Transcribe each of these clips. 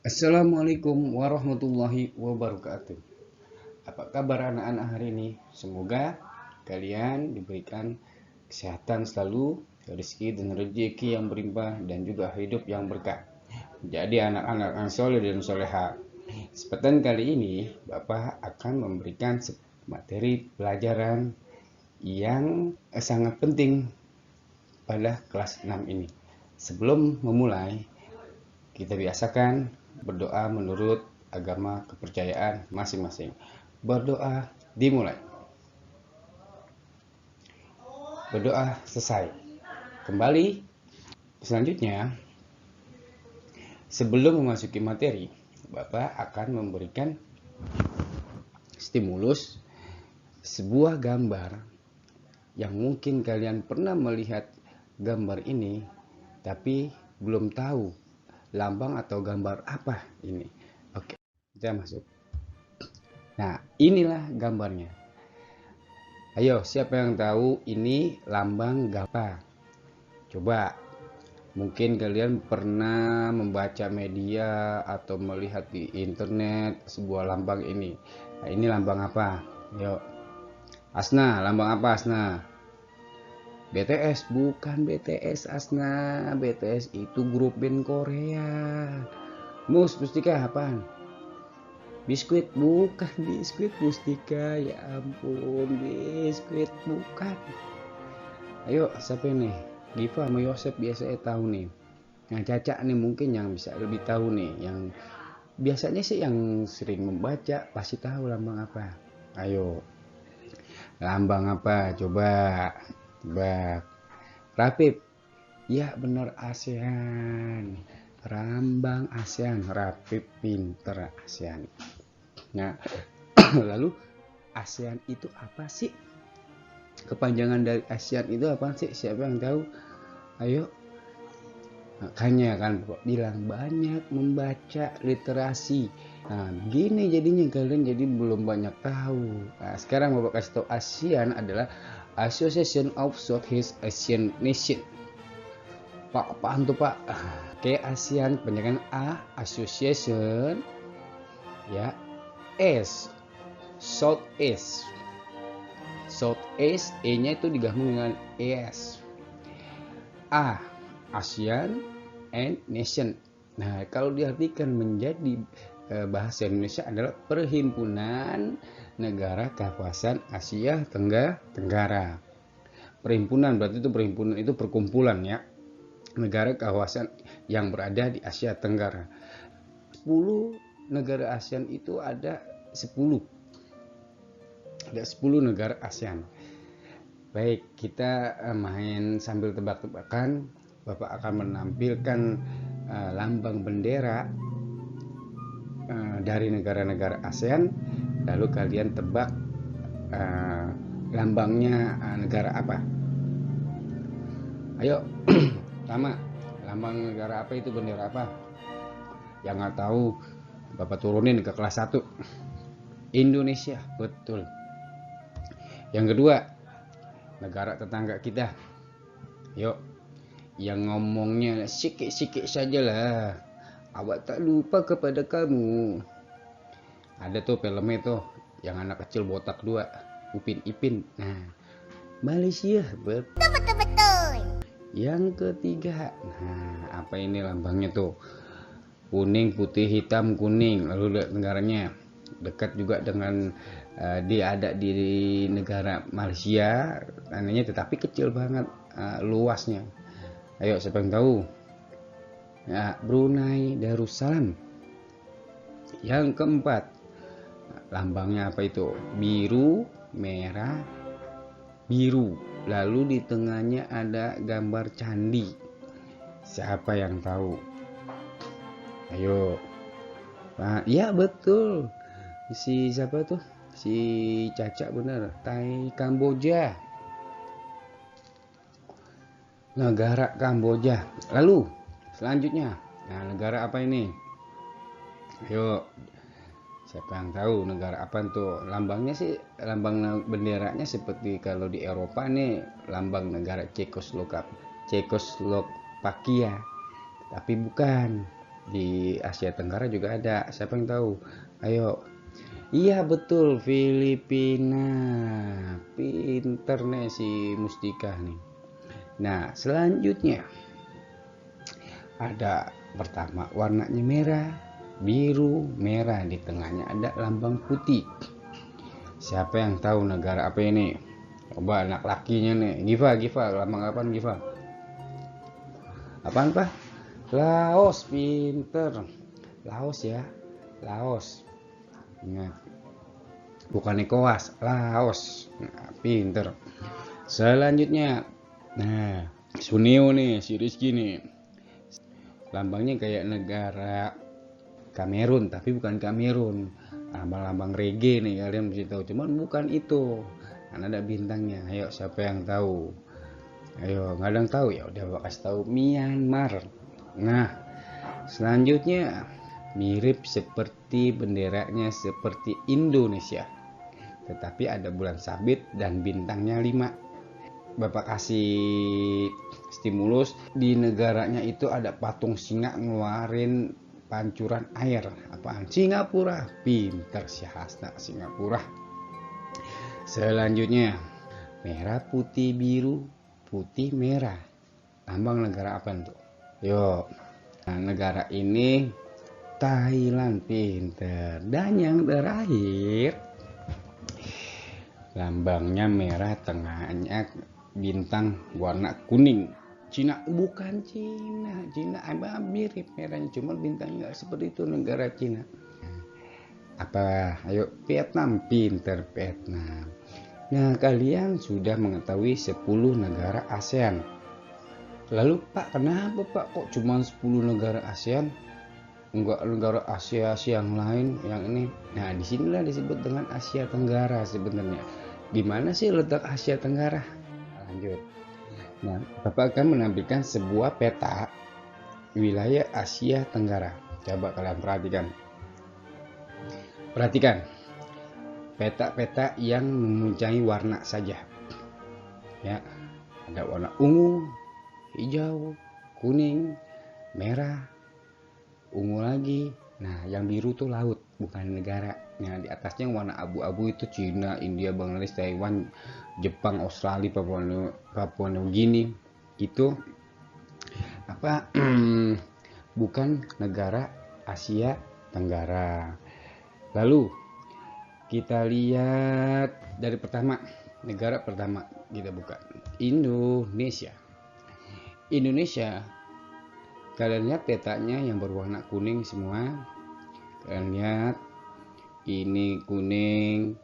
Assalamualaikum warahmatullahi wabarakatuh. Apa kabar anak-anak hari ini? Semoga kalian diberikan kesehatan selalu, rezeki dan rezeki yang berlimpah dan juga hidup yang berkah. Jadi anak-anak yang soleh dan soleha. Kesempatan kali ini Bapak akan memberikan materi pelajaran yang sangat penting pada kelas 6 ini. Sebelum memulai, kita biasakan berdoa menurut agama kepercayaan masing-masing. Berdoa dimulai. Berdoa selesai. Kembali selanjutnya, sebelum memasuki materi, Bapak akan memberikan stimulus sebuah gambar yang mungkin kalian pernah melihat gambar ini tapi belum tahu lambang atau gambar apa ini. Oke, kita masuk. Nah, inilah gambarnya. Ayo, siapa yang tahu ini lambang apa? Coba, mungkin kalian pernah membaca media atau melihat di internet sebuah lambang ini. Nah, ini lambang apa? Yuk. Asna, lambang apa Asna? BTS, bukan BTS Asna. BTS itu grup band Korea. Mustika apaan? Biskuit, bukan biskuit Mustika. Ya ampun, biskuit bukan. Ayo, siapa nih? Giva sama Yosep biasanya tahu nih. Yang Caca nih mungkin yang bisa lebih tahu nih. Yang biasanya sih yang sering membaca pasti tahu lambang apa. Ayo, lambang apa? Coba. Rapip. Ya bener, ASEAN. Lambang ASEAN. Rapip pinter ASEAN. Nah, lalu ASEAN itu apa sih? Kepanjangan dari ASEAN itu apa sih? Siapa yang tahu? Ayo. Makanya kan Bapak bilang banyak membaca literasi. Nah, gini jadinya kalian jadi belum banyak tahu. Nah, sekarang Bapak kasih tahu ASEAN adalah Association of Southeast Asian Nation. Pak, apaan tuh Pak? Kayak ASEAN, kebanyakan A, Association, ya, S, Southeast. Southeast, E-nya itu digabung dengan ES. A, ASEAN and Nation. Nah, kalau diartikan menjadi bahasa Indonesia adalah Perhimpunan Negara Kawasan Asia Tenggara. Perhimpunan berarti itu perhimpunan itu perkumpulan ya. Negara kawasan yang berada di Asia Tenggara. 10 negara ASEAN itu ada 10. Ada 10 negara ASEAN. Baik, kita main sambil tebak-tebakan. Bapak akan menampilkan lambang bendera dari negara-negara ASEAN. Lalu kalian tebak lambangnya negara apa. Ayo, pertama, lambang negara apa itu, bendera apa? Yang nggak tahu, Bapak turunin ke kelas 1. Indonesia, betul. Yang kedua, negara tetangga kita. Yuk, yang ngomongnya sikit-sikit sajalah. Awak tak lupa kepada kamu. Ada tuh filmnya tuh, yang anak kecil botak 2, Upin Ipin. Nah, Malaysia, betul. Yang ketiga, nah apa ini lambangnya tuh? Kuning, putih, hitam, kuning. Lalu lihat negaranya, dekat juga dengan dia ada di negara Malaysia, tanahnya tetapi kecil banget luasnya. Ayo, siapa yang tahu? Ya, Brunei Darussalam. Yang keempat, lambangnya apa itu? Biru, merah, biru. Lalu di tengahnya ada gambar candi. Siapa yang tahu? Ayo. Nah, ya betul. Si siapa tuh? Si Caca bener. Thai Kamboja. Negara Kamboja. Lalu selanjutnya, nah negara apa ini? Ayo, siapa yang tahu negara apa tuh? Lambangnya sih, lambang benderanya seperti kalau di Eropa nih, lambang negara Cekoslovakia. Tapi bukan. Di Asia Tenggara juga ada. Siapa yang tahu? Ayo. Iya betul, Filipina. Pinter nih si Mustika nih. Nah, selanjutnya ada pertama warnanya merah, biru, merah, di tengahnya ada lambang putih. Siapa yang tahu negara apa ini? Coba anak lakinya nih. Giva, lambang apaan Giva? Apaan Pak? Laos, pinter. Laos ya, Laos. Ingat, bukan ECOWAS, Laos. Nah, pinter. Selanjutnya, nah, Suneo nih, si Rizky nih. Lambangnya kayak negara Kamerun, tapi bukan Kamerun. Lambang-lambang reggae nih, kalian mesti tahu. Cuman bukan itu. Kan ada bintangnya. Ayo, siapa yang tahu? Ayo, nggak ada yang tahu ya. Udah kasih tahu, Myanmar. Nah, selanjutnya mirip seperti benderanya seperti Indonesia, tetapi ada bulan sabit dan bintangnya 5. Bapak kasih stimulus, di negaranya itu ada patung singa ngeluarin pancuran air. Apaan? Singapura. Pinter si Hasna, Singapura. Selanjutnya merah, putih, biru, putih, merah. Lambang negara apa tuh? Yuk. Nah, negara ini Thailand, pinter. Dan yang terakhir, lambangnya merah, tengahnya bintang warna kuning. Cina, bukan Cina. Cina mirip merahnya, cuma bintangnya nggak seperti itu negara Cina. Apa? Ayo, Vietnam, pinter Vietnam. Nah, kalian sudah mengetahui 10 negara ASEAN. Lalu Pak, kenapa Pak kok cuma 10 negara ASEAN? Enggak negara Asia yang lain yang ini. Nah, disinilah disebut dengan Asia Tenggara sebenarnya. Di mana sih letak Asia Tenggara? Lanjut. Nah, Bapak akan menampilkan sebuah peta wilayah Asia Tenggara. Coba kalian perhatikan. Perhatikan peta-peta yang mempunyai warna saja. Ya, ada warna ungu, hijau, kuning, merah, ungu lagi. Nah, yang biru tuh laut, bukan negara. Nah, di atasnya warna abu-abu itu Cina, India, Bangladesh, Taiwan, Jepang, Australia, Papua New Guinea. Itu apa? Bukan negara Asia Tenggara. Lalu kita lihat dari pertama, negara pertama kita buka, Indonesia. Indonesia, kalian lihat petanya yang berwarna kuning semua. Kalian lihat ini kuning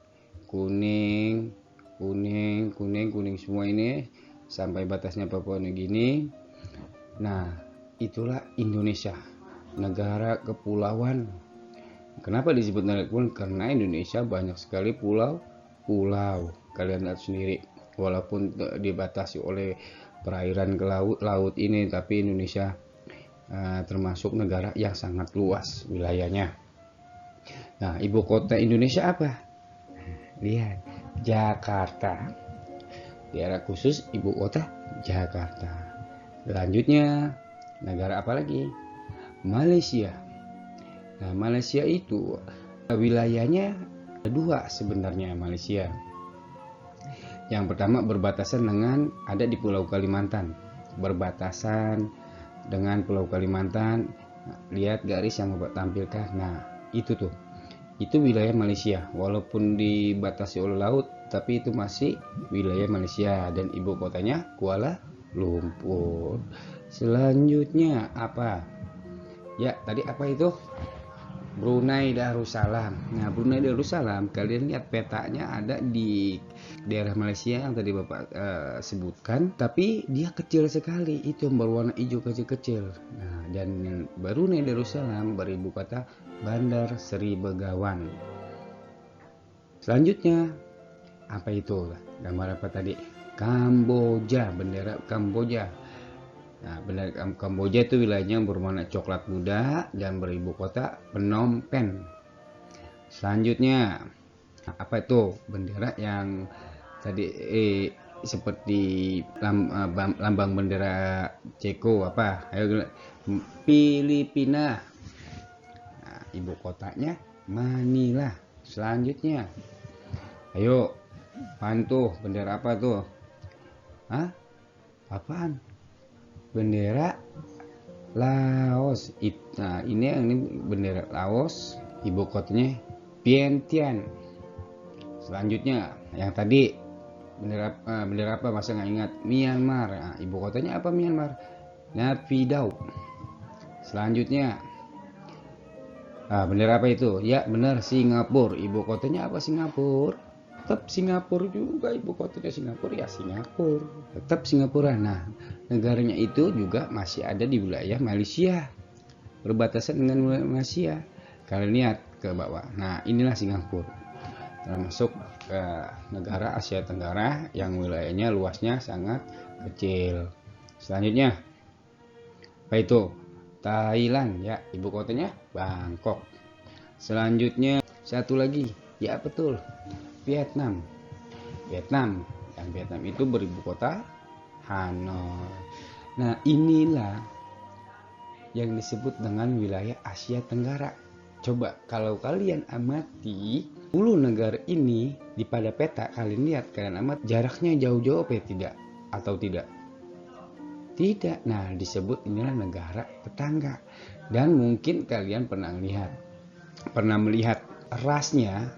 semua ini sampai batasnya Papua New Guinea. Nah, itulah Indonesia, negara kepulauan. Kenapa disebut negara kepulauan? Karena Indonesia banyak sekali pulau. Kalian lihat sendiri, walaupun dibatasi oleh perairan ke laut ini, tapi Indonesia termasuk negara yang sangat luas wilayahnya. Nah, ibu kota Indonesia apa? Lihat, Jakarta. Daerah khusus ibu kota Jakarta. Selanjutnya, negara apa lagi? Malaysia. Nah, Malaysia itu wilayahnya dua sebenarnya Malaysia. Yang pertama berbatasan dengan, ada di Pulau Kalimantan. Berbatasan dengan Pulau Kalimantan. Lihat garis yang Bapak tampilkan. Nah, itu tuh. Itu wilayah Malaysia. Walaupun dibatasi oleh laut, tapi itu masih wilayah Malaysia dan ibu kotanya Kuala Lumpur. Selanjutnya apa? Ya, tadi apa itu? Brunei Darussalam. Nah, Brunei Darussalam, kalian lihat petanya ada di daerah Malaysia yang tadi Bapak sebutkan, tapi dia kecil sekali, itu yang berwarna hijau kecil-kecil. Nah, dan Brunei Darussalam beribu kota Bandar Seri Begawan. Selanjutnya apa itu? Gambar apa tadi? Kamboja, bendera Kamboja. Nah, bendera Kamboja itu wilayahnya berwarna coklat muda dan beribu kota Phnom Penh. Selanjutnya apa itu? Bendera yang tadi seperti lambang bendera Ceko apa? Ayo, Filipina. ibu kotanya Manila. Selanjutnya, ayo, apaan tuh? Bendera apa tuh? Hah? Apaan? Bendera Laos. Nah, ini bendera Laos, ibu kotanya Vientiane. Selanjutnya, yang tadi bendera apa? Masa nggak ingat? Myanmar. Nah, ibu kotanya apa Myanmar? Naypyidaw. Selanjutnya, bendera apa itu? Ya benar, Singapura. Ibu kotanya apa Singapura? Tetap Singapura juga, ibu kotanya Singapura ya Singapura. Tetap Singapura. Nah, negaranya itu juga masih ada di wilayah Malaysia, berbatasan dengan Malaysia. Kalian lihat ke bawah. Nah, inilah Singapura, termasuk negara Asia Tenggara yang wilayahnya luasnya sangat kecil. Selanjutnya, apa itu? Thailand ya, ibu kotanya Bangkok. Selanjutnya satu lagi, ya betul, Vietnam. Vietnam, dan Vietnam itu beribu kota Hanoi. Nah, inilah yang disebut dengan wilayah Asia Tenggara. Coba kalau kalian amati 10 negara ini di pada peta, kalian lihat, kalian amat jaraknya jauh-jauh apa tidak? Atau tidak? Tidak. Nah, disebut inilah negara tetangga. Dan mungkin kalian pernah melihat rasnya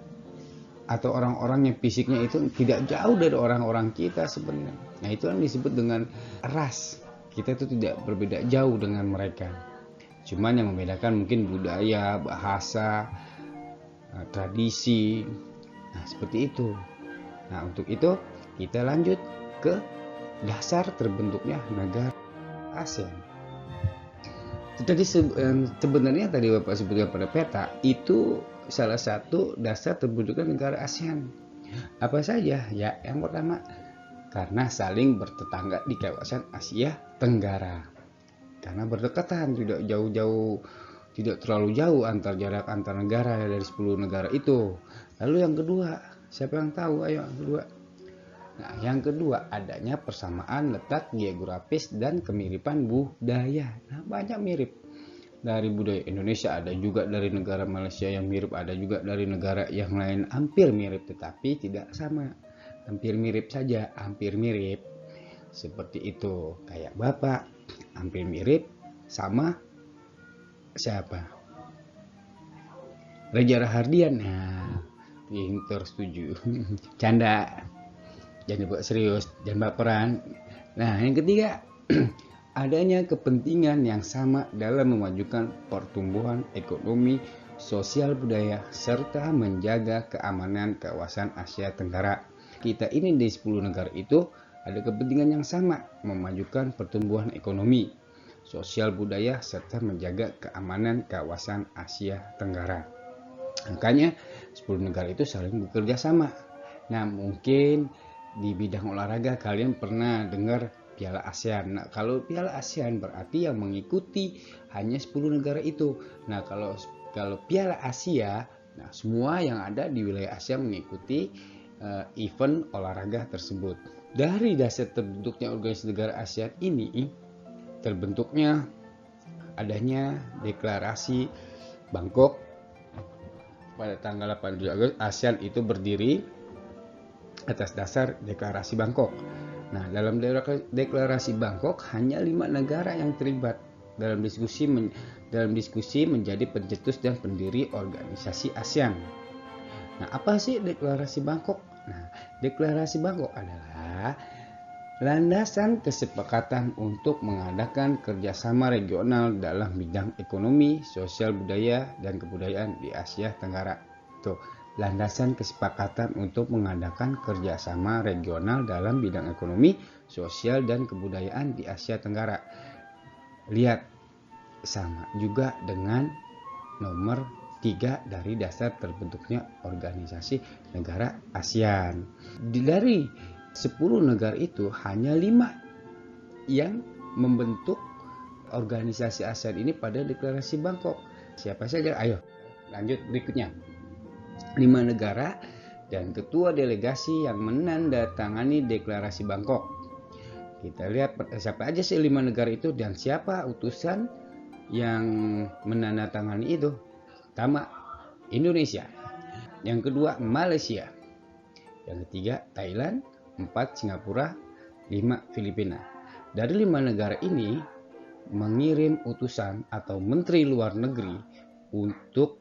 atau orang-orang yang fisiknya itu tidak jauh dari orang-orang kita sebenarnya. Nah, itu yang disebut dengan ras. Kita itu tidak berbeda jauh dengan mereka. Cuman yang membedakan mungkin budaya, bahasa, tradisi. Nah, seperti itu. Nah, untuk itu kita lanjut ke dasar terbentuknya negara ASEAN. Jadi sebenarnya tadi Bapak sebutkan pada peta itu salah satu dasar terbentuknya negara ASEAN. Apa saja? Ya, yang pertama, karena saling bertetangga di kawasan Asia Tenggara. Karena berdekatan, tidak jauh-jauh, tidak terlalu jauh jarak antar negara dari 10 negara itu. Lalu yang kedua, siapa yang tahu? Ayo, yang kedua. Nah, yang kedua, adanya persamaan letak geografis dan kemiripan budaya. Nah, banyak mirip. Dari budaya Indonesia, ada juga dari negara Malaysia yang mirip, ada juga dari negara yang lain hampir mirip, tetapi tidak sama. Hampir mirip saja, hampir mirip. Seperti itu. Kayak Bapak, hampir mirip sama siapa? Reza Rahardian. Nah, pinter, setuju. Canda. Jangan dibuat serius, jangan baperan. Nah, yang ketiga, adanya kepentingan yang sama dalam memajukan pertumbuhan ekonomi, sosial budaya, serta menjaga keamanan kawasan Asia Tenggara. Kita ini di 10 negara itu ada kepentingan yang sama, memajukan pertumbuhan ekonomi, sosial budaya, serta menjaga keamanan kawasan Asia Tenggara. Makanya 10 negara itu saling bekerja sama. Nah, mungkin di bidang olahraga kalian pernah dengar Piala ASEAN. Nah, kalau Piala ASEAN berarti yang mengikuti hanya 10 negara itu. Nah, kalau Piala Asia, nah semua yang ada di wilayah Asia mengikuti event olahraga tersebut. Dari dasar terbentuknya organisasi negara ASEAN ini, terbentuknya adanya deklarasi Bangkok pada tanggal 8 Agustus. ASEAN itu berdiri atas dasar deklarasi Bangkok. Nah, dalam deklarasi Bangkok hanya 5 negara yang terlibat dalam diskusi menjadi pencetus dan pendiri organisasi ASEAN. Nah, apa sih deklarasi Bangkok? Nah, deklarasi Bangkok adalah landasan kesepakatan untuk mengadakan kerjasama regional dalam bidang ekonomi, sosial budaya, dan kebudayaan di Asia Tenggara. Tuh, landasan kesepakatan untuk mengadakan kerjasama regional dalam bidang ekonomi, sosial, dan kebudayaan di Asia Tenggara. Lihat, sama juga dengan nomor 3 dari dasar terbentuknya organisasi negara ASEAN. Dari 10 negara itu hanya 5 yang membentuk organisasi ASEAN ini pada deklarasi Bangkok. Siapa saja? Ayo lanjut berikutnya. 5 negara dan ketua delegasi yang menandatangani deklarasi Bangkok. Kita lihat siapa aja sih 5 negara itu dan siapa utusan yang menandatangani itu. Pertama, Indonesia. Yang kedua, Malaysia. Yang ketiga, Thailand. 4, Singapura. 5, Filipina. Dari 5 negara ini mengirim utusan atau menteri luar negeri untuk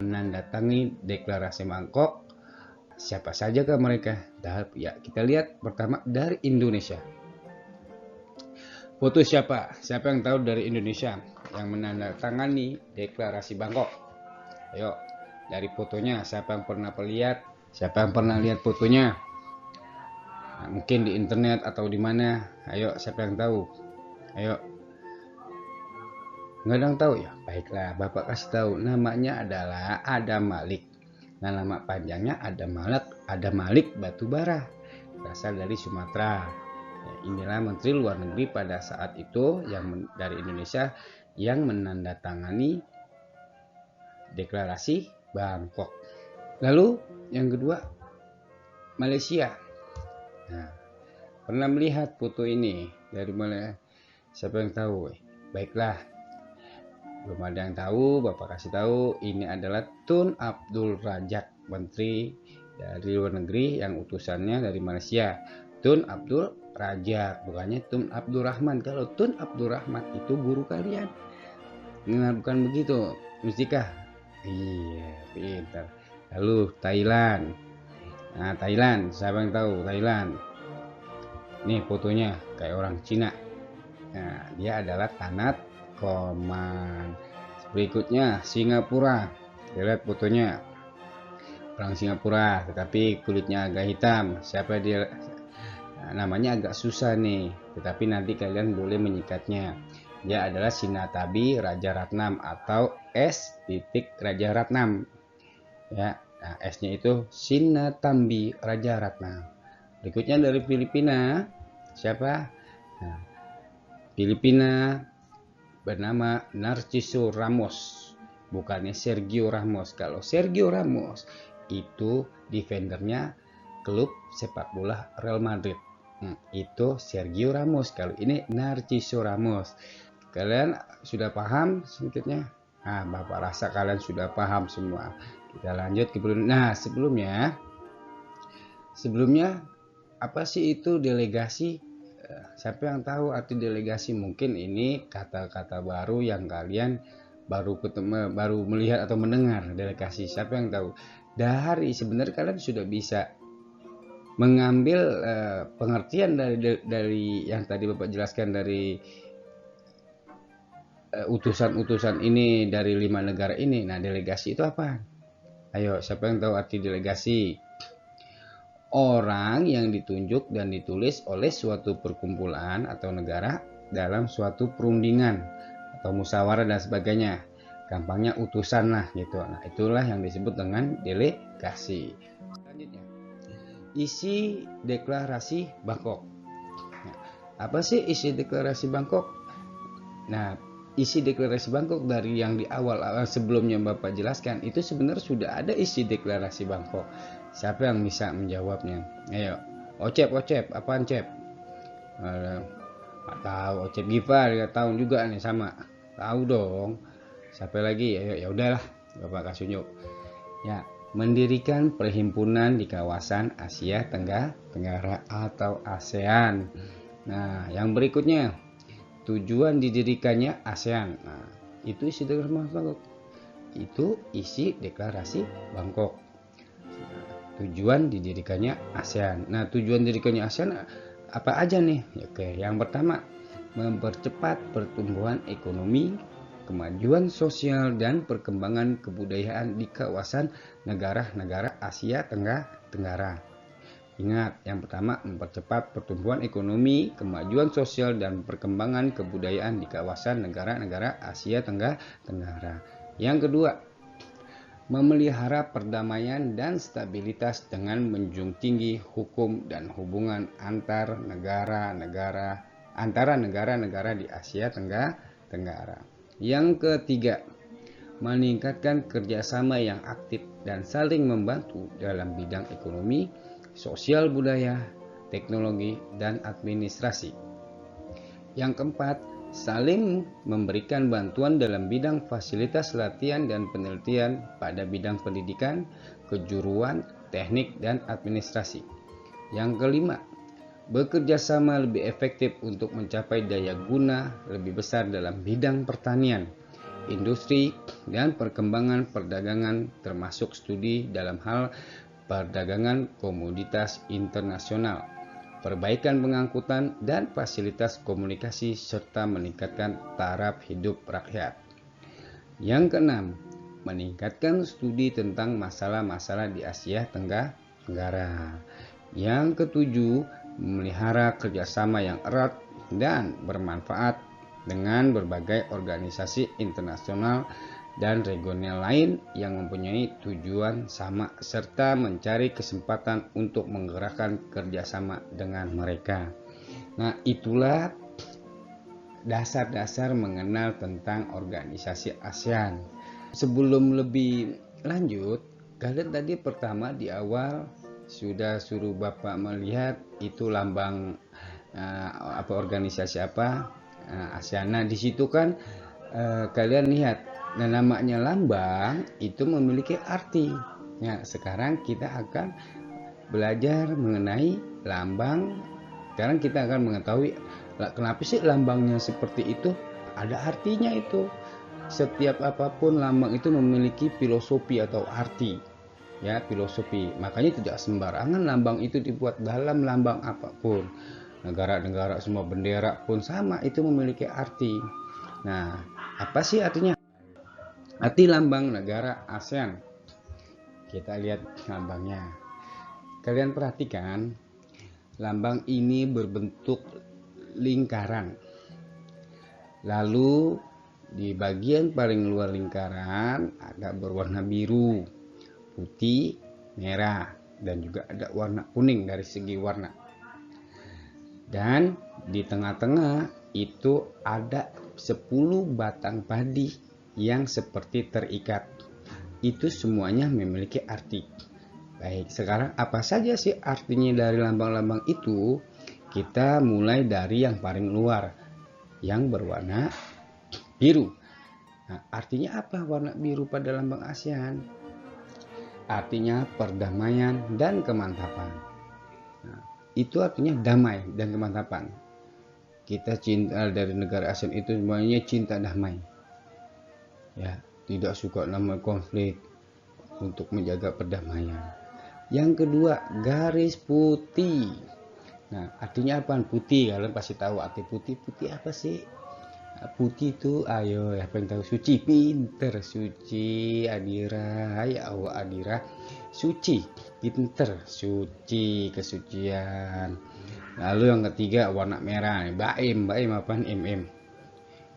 menandatangani deklarasi Bangkok. Siapa saja ke mereka? Ya, kita lihat pertama dari Indonesia. Foto siapa? Siapa yang tahu dari Indonesia yang menandatangani deklarasi Bangkok? Ayo, dari fotonya siapa yang pernah lihat? Siapa yang pernah lihat fotonya? Nah, mungkin di internet atau di mana? Ayo, siapa yang tahu? Ayo. Nggak ada yang tahu ya? Baiklah, Bapak kasih tahu. Namanya adalah Adam Malik. Nah, nama panjangnya Adam Malik Batubara. Berasal dari Sumatera. Ya, inilah Menteri Luar Negeri pada saat itu yang dari Indonesia yang menandatangani deklarasi Bangkok. Lalu yang kedua, Malaysia. Nah, pernah melihat foto ini dari Malaysia? Siapa yang tahu? Baiklah, belum ada yang tahu, Bapak kasih tahu. Ini adalah Tun Abdul Razak, Menteri dari Luar Negeri yang utusannya dari Malaysia. Tun Abdul Razak, bukannya Tun Abdul Rahman. Kalau Tun Abdul Rahman itu guru kalian. Nah, bukan begitu, mustikah? Iya, pintar. Lalu Thailand. Nah, Thailand, siapa yang tahu Thailand? Nih fotonya kayak orang Cina. Nah, dia adalah Tanat Koman. Berikutnya Singapura. Lihat fotonya. Orang Singapura, tetapi kulitnya agak hitam. Siapa dia? Nah, namanya agak susah nih, tetapi nanti kalian boleh menyingkatnya. Dia adalah Sinatabi Rajaratnam atau S. Rajaratnam. Ya, nah, S-nya itu Sinnathamby Rajaratnam. Berikutnya dari Filipina. Siapa? Nah, Filipina bernama Narciso Ramos. Bukannya Sergio Ramos. Kalau Sergio Ramos itu defendernya klub sepak bola Real Madrid. Itu Sergio Ramos. Kalau ini Narciso Ramos. Kalian sudah paham sedikitnya? Nah, Bapak rasa kalian sudah paham semua. Kita lanjut ke nah, sebelumnya apa sih itu delegasi? Siapa yang tahu arti delegasi? Mungkin ini kata-kata baru yang kalian baru melihat atau mendengar. Delegasi, siapa yang tahu? Dari sebenarnya kalian sudah bisa mengambil pengertian dari yang tadi Bapak jelaskan dari utusan-utusan ini dari 5 negara ini. Nah, delegasi itu apa? Ayo, siapa yang tahu arti delegasi? Orang yang ditunjuk dan ditulis oleh suatu perkumpulan atau negara dalam suatu perundingan atau musyawarah dan sebagainya. Gampangnya utusan lah gitu. Nah, itulah yang disebut dengan delegasi. Selanjutnya, isi deklarasi Bangkok. Nah, apa sih isi deklarasi Bangkok? Nah, isi deklarasi Bangkok dari yang di awal sebelumnya Bapak jelaskan itu sebenarnya sudah ada isi deklarasi Bangkok. Siapa yang bisa menjawabnya? Ayo, Ocep, apaan Cep? Nggak tahu. Ocep Gifar, nggak tahu juga nih sama. Tahu dong. Siapa lagi? Ayo, ya udahlah, Bapak kasih unjuk. Ya, mendirikan perhimpunan di kawasan Asia Tenggara atau ASEAN. Nah, yang berikutnya, tujuan didirikannya ASEAN. Nah, itu isi deklarasi Bangkok. Itu isi deklarasi Bangkok. Tujuan didirikannya ASEAN. Nah, tujuan didirikannya ASEAN apa aja nih? Oke, yang pertama, mempercepat pertumbuhan ekonomi, kemajuan sosial dan perkembangan kebudayaan di kawasan negara-negara Asia Tenggara. Ingat, yang pertama mempercepat pertumbuhan ekonomi, kemajuan sosial dan perkembangan kebudayaan di kawasan negara-negara Asia Tenggara. Yang kedua, memelihara perdamaian dan stabilitas dengan menjunjung tinggi hukum dan hubungan antara negara-negara di Asia Tenggara. Yang ketiga, meningkatkan kerjasama yang aktif dan saling membantu dalam bidang ekonomi, sosial budaya, teknologi, dan administrasi. Yang keempat, saling memberikan bantuan dalam bidang fasilitas latihan dan penelitian pada bidang pendidikan, kejuruan, teknik, dan administrasi. Yang kelima, bekerja sama lebih efektif untuk mencapai daya guna lebih besar dalam bidang pertanian, industri, dan perkembangan perdagangan, termasuk studi dalam hal perdagangan komoditas internasional, perbaikan pengangkutan dan fasilitas komunikasi, serta meningkatkan taraf hidup rakyat. Yang keenam, meningkatkan studi tentang masalah-masalah di Asia Tenggara. Yang ketujuh, memelihara kerjasama yang erat dan bermanfaat dengan berbagai organisasi internasional dan regional lain yang mempunyai tujuan sama, serta mencari kesempatan untuk menggerakkan kerjasama dengan mereka. Nah, itulah dasar-dasar mengenal tentang organisasi ASEAN. Sebelum lebih lanjut, kalian tadi pertama di awal sudah suruh Bapak melihat itu lambang organisasi apa, ASEAN. Nah, di situ kan kalian lihat, nah namanya lambang itu memiliki arti. Ya, sekarang kita akan belajar mengenai lambang. Sekarang kita akan mengetahui kenapa sih lambangnya seperti itu. Ada artinya itu. Setiap apapun lambang itu memiliki filosofi atau arti. Ya, filosofi. Makanya tidak sembarangan lambang itu dibuat dalam lambang apapun. Negara-negara semua bendera pun sama, itu memiliki arti. Nah, apa sih artinya? Arti lambang negara ASEAN. Kita lihat lambangnya. Kalian perhatikan, lambang ini berbentuk lingkaran. Lalu di bagian paling luar lingkaran ada berwarna biru, putih, merah, dan juga ada warna kuning dari segi warna. Dan di tengah-tengah itu ada 10 batang padi yang seperti terikat. Itu semuanya memiliki arti. Baik, sekarang apa saja sih artinya dari lambang-lambang itu? Kita mulai dari yang paling luar, yang berwarna biru. Nah, artinya apa warna biru pada lambang ASEAN? Artinya perdamaian dan kemantapan. Nah, itu artinya damai dan kemantapan. Kita cinta dari negara ASEAN itu semuanya cinta damai. Ya, tidak suka namanya konflik, untuk menjaga perdamaian. Yang kedua, garis putih. Nah, artinya apa putih? Kalian pasti tahu arti putih. Putih apa sih? Putih itu, ayo ya pengen tahu. Suci, pinter, suci, Adira, ya Allah Adira, suci, pinter, suci, kesucian. Lalu yang ketiga warna merah, baim, baim apaan? MM.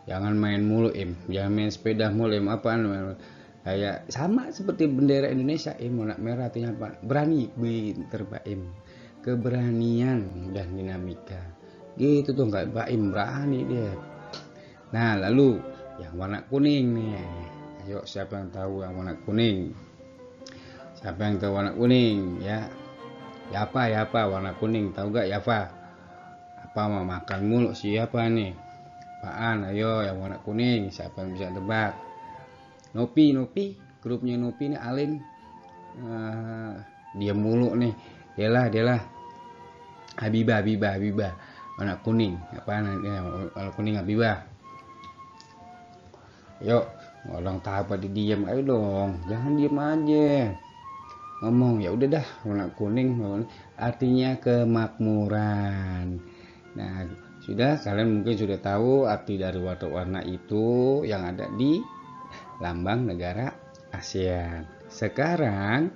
Jangan main mulu jangan main sepeda mulu apaan? Kayak sama seperti bendera Indonesia, warna merah artinya apa? Berani, pinter, baim, keberanian dan dinamika. Gitu tuh, nggak baim, berani dia. Nah, lalu yang warna kuning nih. Ayo, siapa yang tahu yang warna kuning? Siapa yang tahu warna kuning ya? Yapa warna kuning, tahu gak Yapa? Apa mau makan mulu siapa nih? Apaan? Ayo yang warna kuning, siapa yang bisa tebak? Nopi, grupnya Nopi nih, Alin. Dia mulu nih. Dialah. Habibah. Warna kuning. Apaan? Warna kuning Habibah. Yuk, orang tahu pada diam, ayo dong, jangan diam aja. Ngomong, ya udah dah, warna kuning artinya kemakmuran. Nah, sudah kalian mungkin sudah tahu arti dari warna-warna itu yang ada di lambang negara ASEAN. Sekarang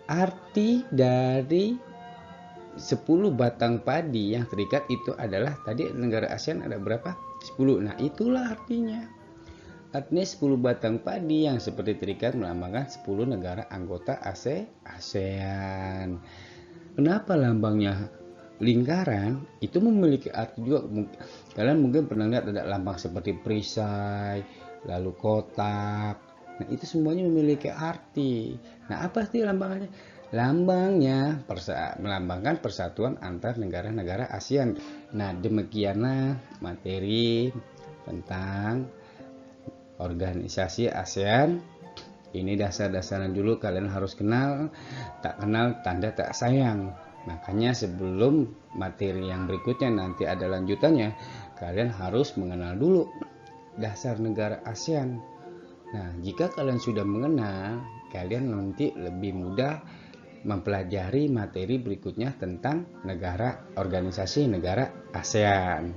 arti dari 10 batang padi yang terikat itu adalah, tadi negara ASEAN ada berapa? 10. Nah, itulah artinya. Artinya 10 batang padi yang seperti terikat melambangkan 10 negara anggota ASEAN. Kenapa lambangnya lingkaran? Itu memiliki arti juga. Kalian mungkin pernah lihat ada lambang seperti perisai, lalu kotak. Nah, itu semuanya memiliki arti. Nah, apa sih lambangnya? Lambangnya melambangkan persatuan antar negara-negara ASEAN. Nah, demikianlah materi tentang organisasi ASEAN. Ini dasar-dasarnya dulu kalian harus kenal. Tak kenal tanda tak sayang. Makanya sebelum materi yang berikutnya nanti ada lanjutannya, kalian harus mengenal dulu dasar negara ASEAN. Nah, jika kalian sudah mengenal, kalian nanti lebih mudah mempelajari materi berikutnya tentang organisasi negara ASEAN.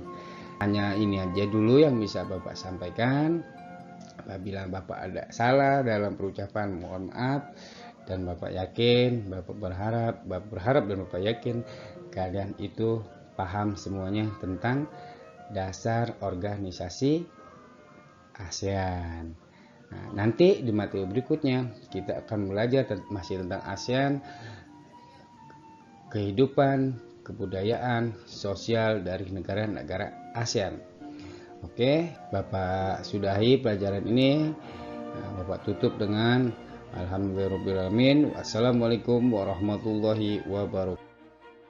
Hanya ini aja dulu yang bisa Bapak sampaikan. Apabila Bapak ada salah dalam perucapan, mohon maaf. Dan Bapak yakin, Bapak berharap dan Bapak yakin kalian itu paham semuanya tentang dasar organisasi ASEAN. Nah, nanti di materi berikutnya kita akan belajar masih tentang ASEAN, kehidupan, kebudayaan, sosial dari negara-negara ASEAN. Oke, Bapak sudahi pelajaran ini. Bapak tutup dengan alhamdulillahirabbil alamin. Wassalamualaikum warahmatullahi wabarakatuh.